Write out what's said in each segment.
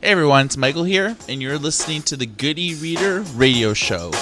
Hey everyone, it's Michael here, and you're listening to the Good E-Reader radio show.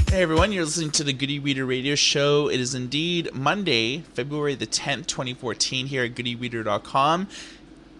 Hey everyone, you're listening to the Good E-Reader radio show. It is indeed Monday, February the 10th, 2014 here at goodereader.com.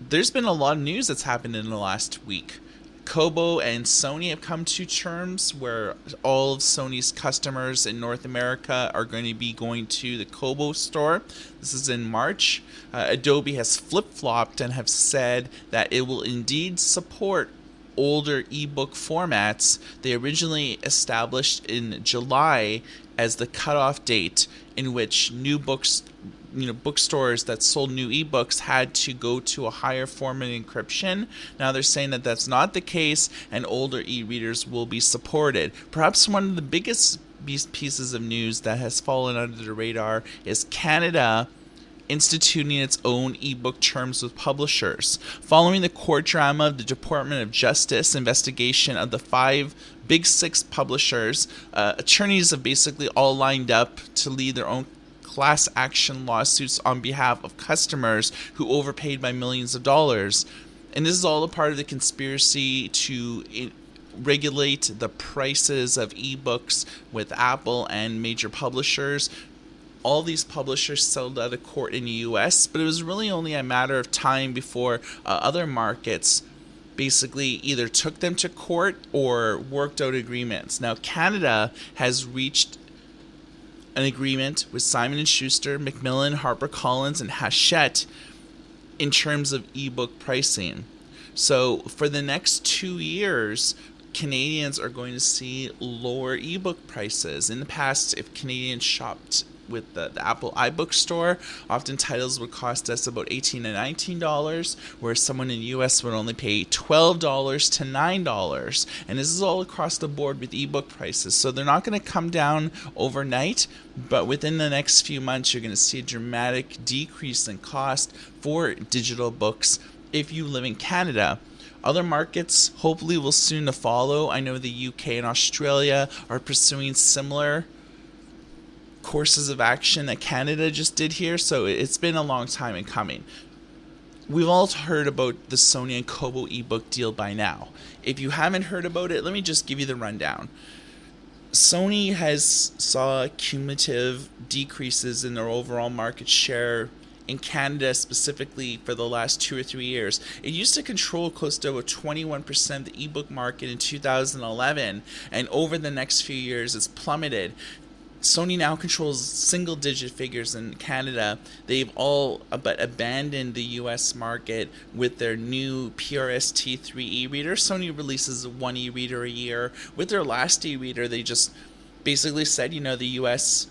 There's been a lot of news that's happened in the last week. Kobo and Sony have come to terms where all of Sony's customers in North America are going to be going to the Kobo store. This is in March. Adobe has flip-flopped and have said that it will indeed support older ebook formats. They originally established in July as the cutoff date in which new books, bookstores that sold new ebooks had to go to a higher form of encryption. Now they're saying that that's not the case and older e-readers will be supported. Perhaps one of the biggest pieces of news that has fallen under the radar is Canada instituting its own ebook terms with publishers. Following the court drama of the Department of Justice investigation of the 5 Big 6 publishers, attorneys have basically all lined up to lead their own class action lawsuits on behalf of customers who overpaid by millions of dollars. And this is all a part of the conspiracy to regulate the prices of ebooks with Apple and major publishers. All these publishers settled out of court in the US, but it was really only a matter of time before other markets basically either took them to court or worked out agreements. Now, Canada has reached an agreement with Simon & Schuster, Macmillan, HarperCollins, and Hachette in terms of ebook pricing. So for the next 2 years, Canadians are going to see lower ebook prices. In the past, if Canadians shopped with the Apple iBook store, often titles would cost us about $18 to $19, whereas someone in the US would only pay $12 to $9. And this is all across the board with ebook prices. So they're not going to come down overnight, but within the next few months, you're going to see a dramatic decrease in cost for digital books if you live in Canada. Other markets hopefully will soon to follow. I know the UK and Australia are pursuing similar courses of action that Canada just did here, so it's been a long time in coming. We've all heard about the Sony and Kobo ebook deal by now. If you haven't heard about it, let me just give you the rundown. Sony has saw cumulative decreases in their overall market share in Canada specifically for the last 2 or 3 years. It used to control close to about 21% of the ebook market in 2011, and over the next few years it's plummeted. Sony now controls single-digit figures in Canada. They've all but abandoned the U.S. market with their new PRS-T3 e-reader. Sony releases one e-reader a year. With their last e-reader, they just basically said, the U.S.,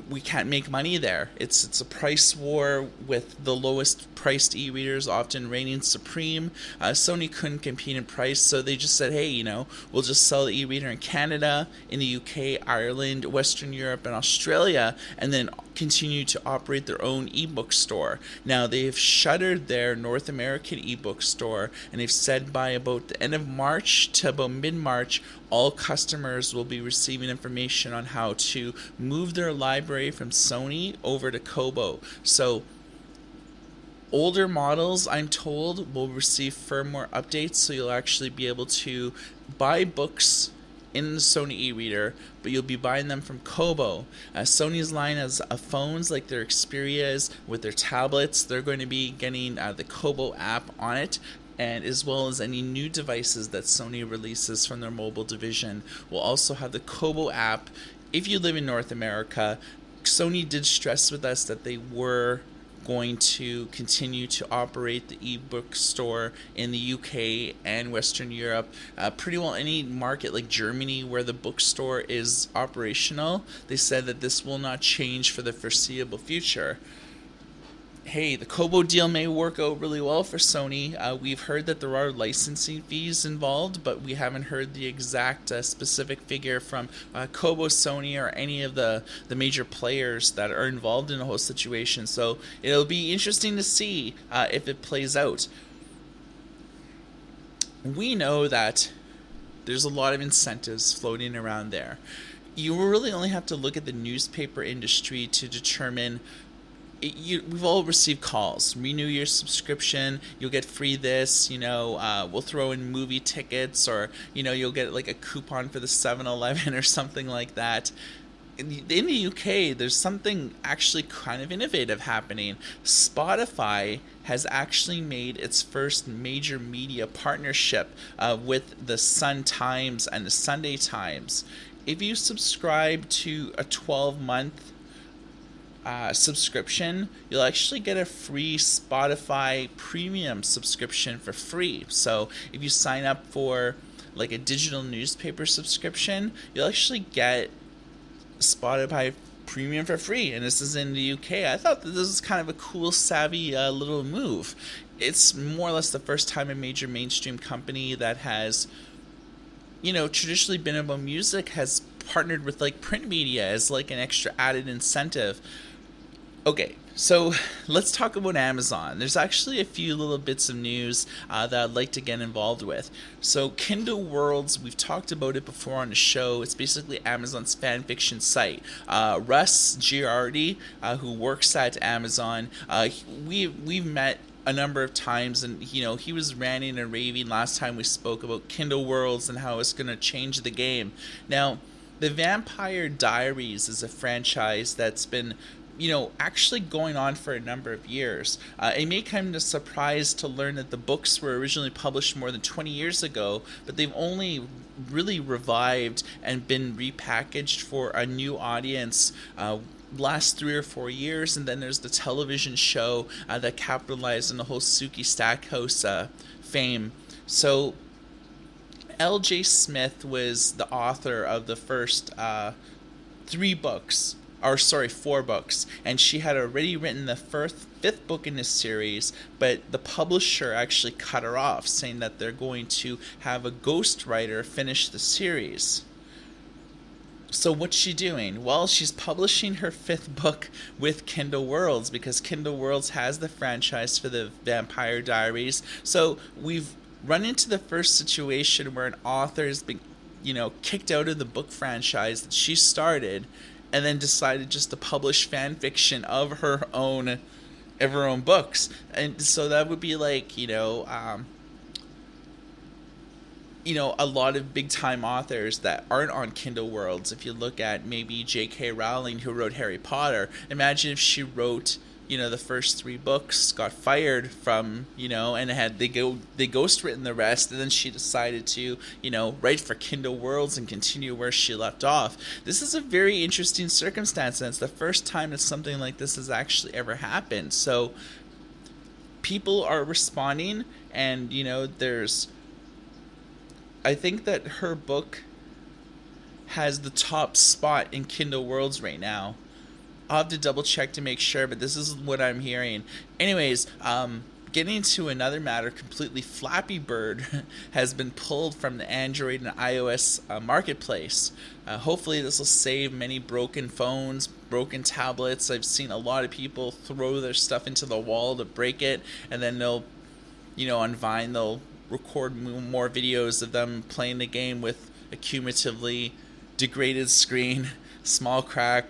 we can't make money there. It's a price war with the lowest priced e-readers often reigning supreme. Sony couldn't compete in price, so they just said, hey, we'll just sell the e-reader in Canada, in the UK, Ireland, Western Europe, and Australia, and then continue to operate their own ebook store. Now, they've shuttered their North American ebook store, and they've said by about the end of March to about mid-March, all customers will be receiving information on how to move their library from Sony over to Kobo. So older models, I'm told, will receive firmware updates, so you'll actually be able to buy books in the Sony e-reader, but you'll be buying them from Kobo. Sony's line has phones like their Xperias with their tablets. They're going to be getting the Kobo app on it, and as well as any new devices that Sony releases from their mobile division will also have the Kobo app. If you live in North America, Sony did stress with us that they were going to continue to operate the ebook store in the UK and Western Europe. Pretty well any market like Germany where the bookstore is operational, they said that this will not change for the foreseeable future. Hey, the Kobo deal may work out really well for Sony. We've heard that there are licensing fees involved, but we haven't heard the exact specific figure from Kobo, Sony, or any of the major players that are involved in the whole situation. So it'll be interesting to see if it plays out. We know that there's a lot of incentives floating around there. You really only have to look at the newspaper industry to determine. We've all received calls. Renew your subscription. You'll get free this. We'll throw in movie tickets, or you'll get like a coupon for the 7-Eleven or something like that. In the UK, there's something actually kind of innovative happening. Spotify has actually made its first major media partnership with the Sun Times and the Sunday Times. If you subscribe to a 12-month subscription, you'll actually get a free Spotify premium subscription for free. So if you sign up for like a digital newspaper subscription, you'll actually get Spotify premium for free, and this is in the UK. I thought that this was kind of a cool, savvy little move. It's more or less the first time a major mainstream company that has traditionally been about music has partnered with like print media as like an extra added incentive. Okay, so let's talk about Amazon. There's actually a few little bits of news that I'd like to get involved with. So Kindle Worlds, we've talked about it before on the show. It's basically Amazon's fan fiction site. Russ Girardi, who works at Amazon, we've met a number of times, and he was ranting and raving last time we spoke about Kindle Worlds and how it's going to change the game. Now, the Vampire Diaries is a franchise that's been actually going on for a number of years. It may come as a surprise to learn that the books were originally published more than 20 years ago, but they've only really revived and been repackaged for a new audience last 3 or 4 years. And then there's the television show that capitalized on the whole Suki Stackhouse fame. So L.J. Smith was the author of the first 4 books, and she had already written the fifth book in this series, but the publisher actually cut her off, saying that they're going to have a ghostwriter finish the series. So what's she doing? Well, she's publishing her 5th book with Kindle Worlds, because Kindle Worlds has the franchise for the Vampire Diaries. So we've run into the first situation where an author has been, kicked out of the book franchise that she started, and then decided just to publish fan fiction of her own books. And so that would be like, a lot of big time authors that aren't on Kindle Worlds. If you look at maybe J.K. Rowling, who wrote Harry Potter, imagine if she wrote the first 3 books, got fired from, and they ghostwritten the rest, and then she decided to, write for Kindle Worlds and continue where she left off. This is a very interesting circumstance, and it's the first time that something like this has actually ever happened. So people are responding, and I think that her book has the top spot in Kindle Worlds right now. I'll have to double check to make sure, but this is what I'm hearing. Anyways, getting to another matter completely, Flappy Bird has been pulled from the Android and iOS marketplace. Hopefully this will save many broken phones, broken tablets. I've seen a lot of people throw their stuff into the wall to break it, and then they'll, on Vine, they'll record more videos of them playing the game with a cumulatively degraded screen, small crack,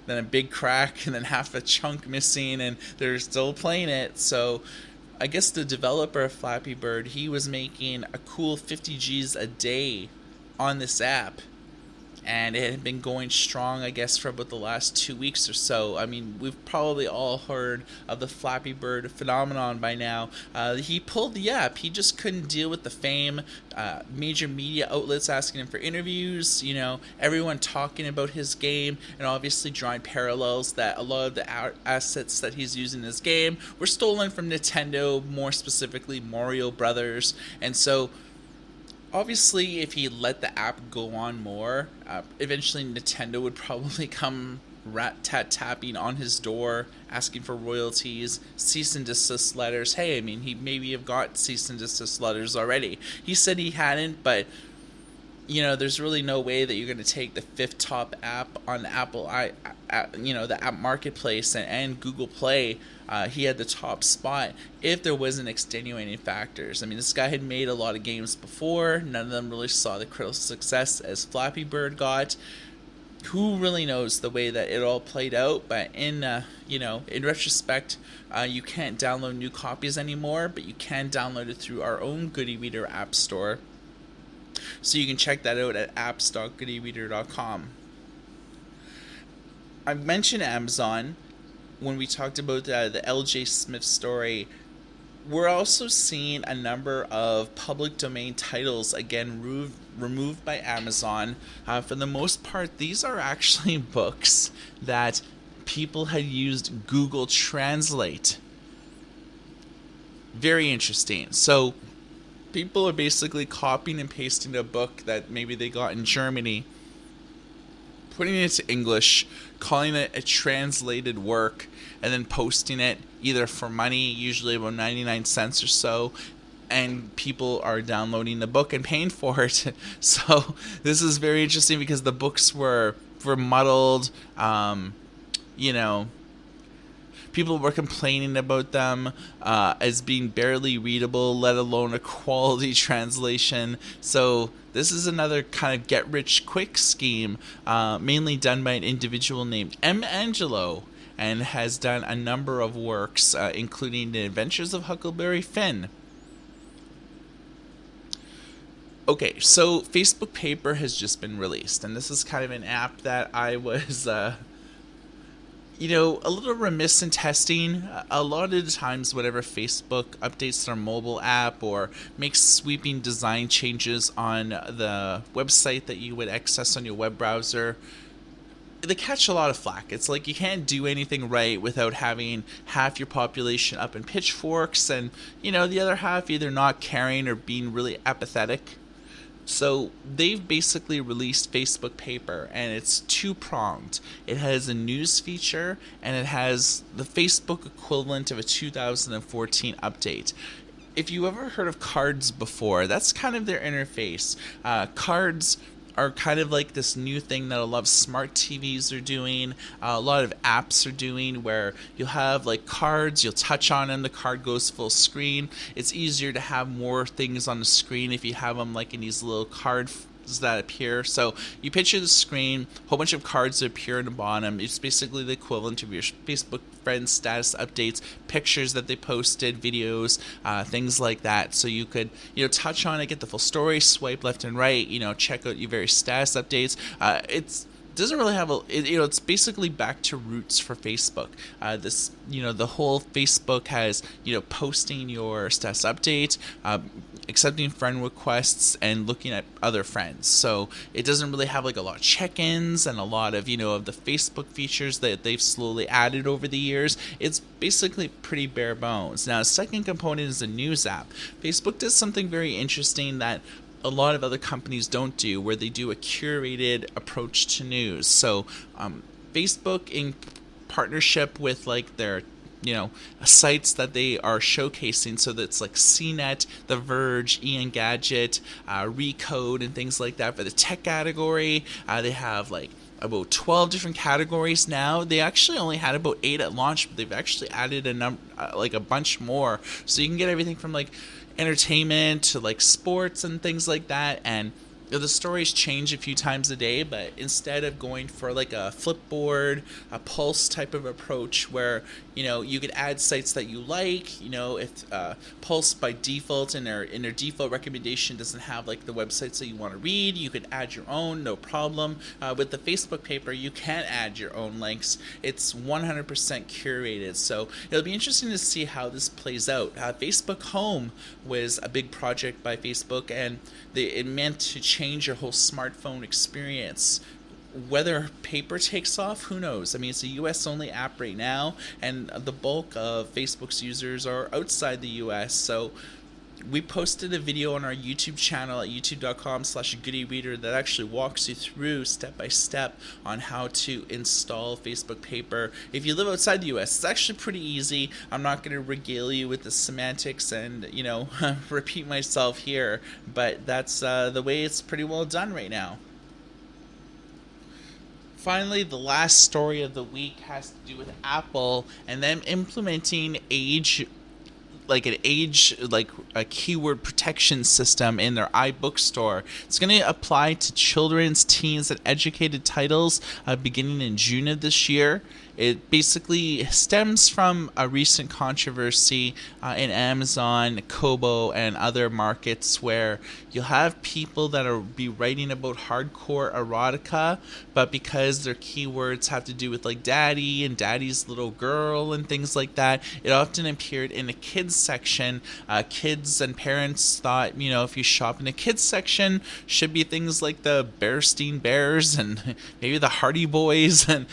then a big crack, and then half a chunk missing, and they're still playing it. So I guess the developer of Flappy Bird, he was making a cool 50 Gs a day on this app, and it had been going strong, I guess, for about the last 2 weeks or so. I mean, we've probably all heard of the Flappy Bird phenomenon by now. He pulled the app. He just couldn't deal with the fame. Major media outlets asking him for interviews, everyone talking about his game, and obviously drawing parallels that a lot of the assets that he's using in his game were stolen from Nintendo, more specifically Mario Brothers. And so obviously, if he let the app go on more, eventually Nintendo would probably come rat-tat-tapping on his door, asking for royalties, cease and desist letters. Hey, I mean, he maybe have got cease and desist letters already. He said he hadn't, but there's really no way that you're going to take the 5th top app on Apple, the app marketplace and Google Play. He had the top spot if there wasn't extenuating factors. I mean, this guy had made a lot of games before. None of them really saw the critical success as Flappy Bird got. Who really knows the way that it all played out? But in retrospect, you can't download new copies anymore, but you can download it through our own Goody Reader app store. So you can check that out at apps.goodyreader.com. I mentioned Amazon when we talked about the LJ Smith story. We're also seeing a number of public domain titles again removed by Amazon. For the most part, these are actually books that people had used Google Translate. Very interesting. So people are basically copying and pasting a book that maybe they got in Germany, putting it into English, calling it a translated work, and then posting it either for money, usually about 99 cents or so, and people are downloading the book and paying for it. So this is very interesting because the books were muddled, people were complaining about them as being barely readable, let alone a quality translation. So this is another kind of get-rich-quick scheme, mainly done by an individual named M. Angelo, and has done a number of works, including The Adventures of Huckleberry Finn. Okay, so Facebook Paper has just been released, and this is kind of an app that I was a little remiss in testing. A lot of the times whenever Facebook updates their mobile app or makes sweeping design changes on the website that you would access on your web browser, they catch a lot of flack. It's like you can't do anything right without having half your population up in pitchforks and, the other half either not caring or being really apathetic. So they've basically released Facebook Paper, and it's two-pronged. It has a news feature, and it has the Facebook equivalent of a 2014 update. If you ever heard of Cards before, that's kind of their interface. Cards are kind of like this new thing that a lot of smart TVs are doing, a lot of apps are doing, where you'll have like cards, you'll touch on them, the card goes full screen. It's easier to have more things on the screen if you have them like in these little cards that appear. So you picture the screen, a whole bunch of cards that appear in the bottom. It's basically the equivalent of your Facebook friends status updates, pictures that they posted, videos, things like that. So you could touch on it, get the full story, swipe left and right, check out your various status updates. It's doesn't really have it's basically back to roots for Facebook. This, the whole Facebook has, posting your status update, accepting friend requests, and looking at other friends. So it doesn't really have like a lot of check-ins and a lot of, of the Facebook features that they've slowly added over the years. It's basically pretty bare bones. Now, a second component is the news app. Facebook does something very interesting that a lot of other companies don't do, where they do a curated approach to news. So Facebook, in partnership with like their sites that they are showcasing, so that's like CNET, The Verge, Ian Gadget, Recode, and things like that. For the tech category, they have like about 12 different categories now. They actually only had about 8 at launch, but they've actually added a bunch more. So you can get everything from like entertainment to like sports and things like that. And the stories change a few times a day, but instead of going for like a Flipboard, a Pulse type of approach where, you could add sites that you like, if Pulse by default in their default recommendation doesn't have like the websites that you want to read, you could add your own, no problem. With the Facebook paper, you can add your own links. It's 100% curated. So it'll be interesting to see how this plays out. Facebook Home was a big project by Facebook, and it meant to change your whole smartphone experience. Whether paper takes off, who knows? I mean, it's a US only app right now, and the bulk of Facebook's users are outside the US. So we posted a video on our YouTube channel at youtube.com/goodyreader that actually walks you through step by step on how to install Facebook Paper. If you live outside the US, it's actually pretty easy. I'm not going to regale you with the semantics and, repeat myself here, but that's the way it's pretty well done right now. Finally, the last story of the week has to do with Apple and them implementing a keyword protection system in their iBook store. It's going to apply to children's, teens, and educated titles beginning in June of this year. It basically stems from a recent controversy in Amazon, Kobo, and other markets where you'll have people that are be writing about hardcore erotica, but because their keywords have to do with like daddy and daddy's little girl and things like that, it often appeared in the kids section. Kids and parents thought, if you shop in the kids section, should be things like the Bearstein Bears and maybe the Hardy Boys and,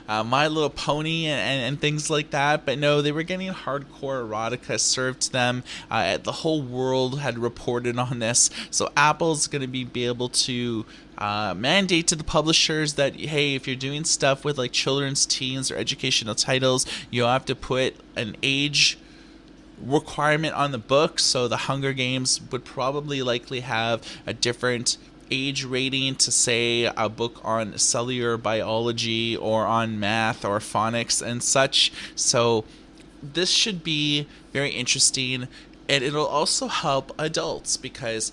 My Little Pony and things like that. But no, they were getting hardcore erotica served to them. The whole world had reported on this. So Apple's going to be able to mandate to the publishers that, hey, if you're doing stuff with like children's, teens, or educational titles, you have to put an age requirement on the book. So the Hunger Games would probably likely have a different age rating to, say, a book on cellular biology or on math or phonics and such. So this should be very interesting. And it'll also help adults because,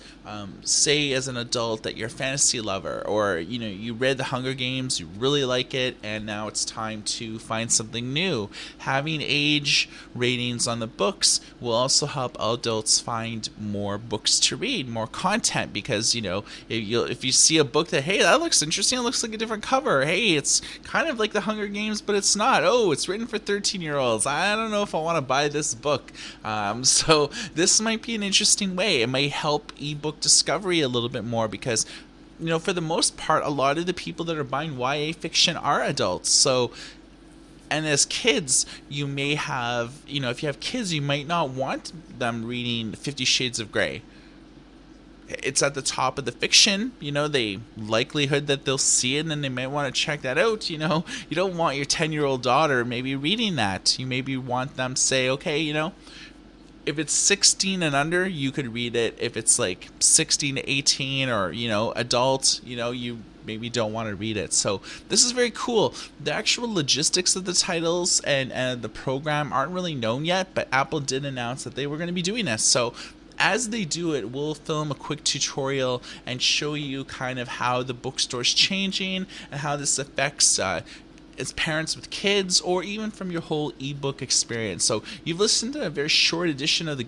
say as an adult that you're a fantasy lover, or, you read The Hunger Games, you really like it, and now it's time to find something new. Having age ratings on the books will also help adults find more books to read, more content, because, if you see a book that, hey, that looks interesting, it looks like a different cover, hey, it's kind of like The Hunger Games, but it's not. Oh, it's written for 13-year-olds. I don't know if I want to buy this book. So this might be an interesting way. It may help ebook discovery a little bit more because, for the most part, a lot of the people that are buying YA fiction are adults. So, and as kids, you may have, if you have kids, you might not want them reading 50 Shades of Grey. It's at the top of the fiction, the likelihood that they'll see it and they might want to check that out. You don't want your 10-year-old daughter maybe reading that. You maybe want them to say, okay, if it's 16 and under, you could read it. If it's like 16 to 18 or, adult, you maybe don't want to read it. So this is very cool. The actual logistics of the titles and the program aren't really known yet, but Apple did announce that they were going to be doing this. So as they do it, we'll film a quick tutorial and show you kind of how the bookstore's changing and how this affects as parents with kids, or even from your whole ebook experience. So you've listened to a very short edition of the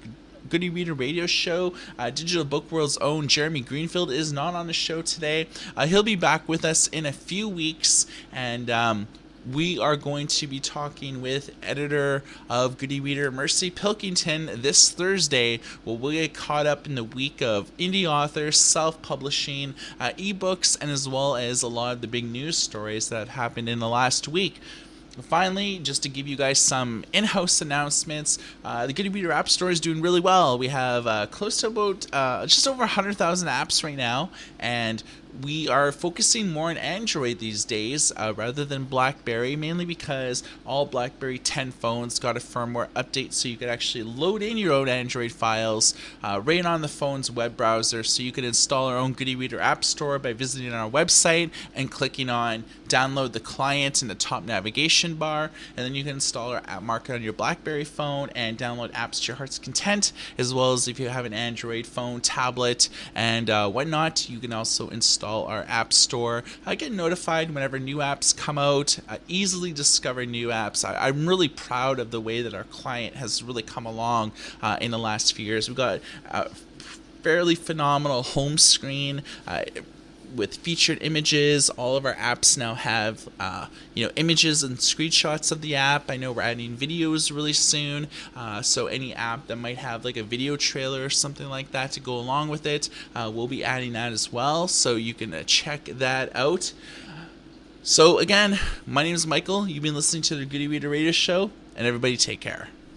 Goody Reader Radio Show. Digital Book World's own Jeremy Greenfield is not on the show today. He'll be back with us in a few weeks, and we are going to be talking with editor of Goody Reader, Mercy Pilkington, this Thursday. We'll get caught up in the week of indie authors, self-publishing, ebooks, and as well as a lot of the big news stories that have happened in the last week. Finally, just to give you guys some in-house announcements, the Goody Reader App Store is doing really well. We have close to about just over 100,000 apps right now, and we are focusing more on Android these days rather than BlackBerry, mainly because all BlackBerry 10 phones got a firmware update, so you could actually load in your own Android files right on the phone's web browser. So you can install our own Goody Reader App Store by visiting our website and clicking on download the client in the top navigation bar, and then you can install our app market on your BlackBerry phone and download apps to your heart's content, as well as if you have an Android phone, tablet, and whatnot, you can also install our app store. I get notified whenever new apps come out. I easily discover new apps. I'm really proud of the way that our client has really come along in the last few years. We've got a fairly phenomenal home screen with featured images. All of our apps now have images and screenshots of the app. I know we're adding videos really soon, so any app that might have like a video trailer or something like that to go along with it, we'll be adding that as well, so you can check that out. So again, my name is Michael. You've been listening to the Goody Reader Radio Show, and everybody take care.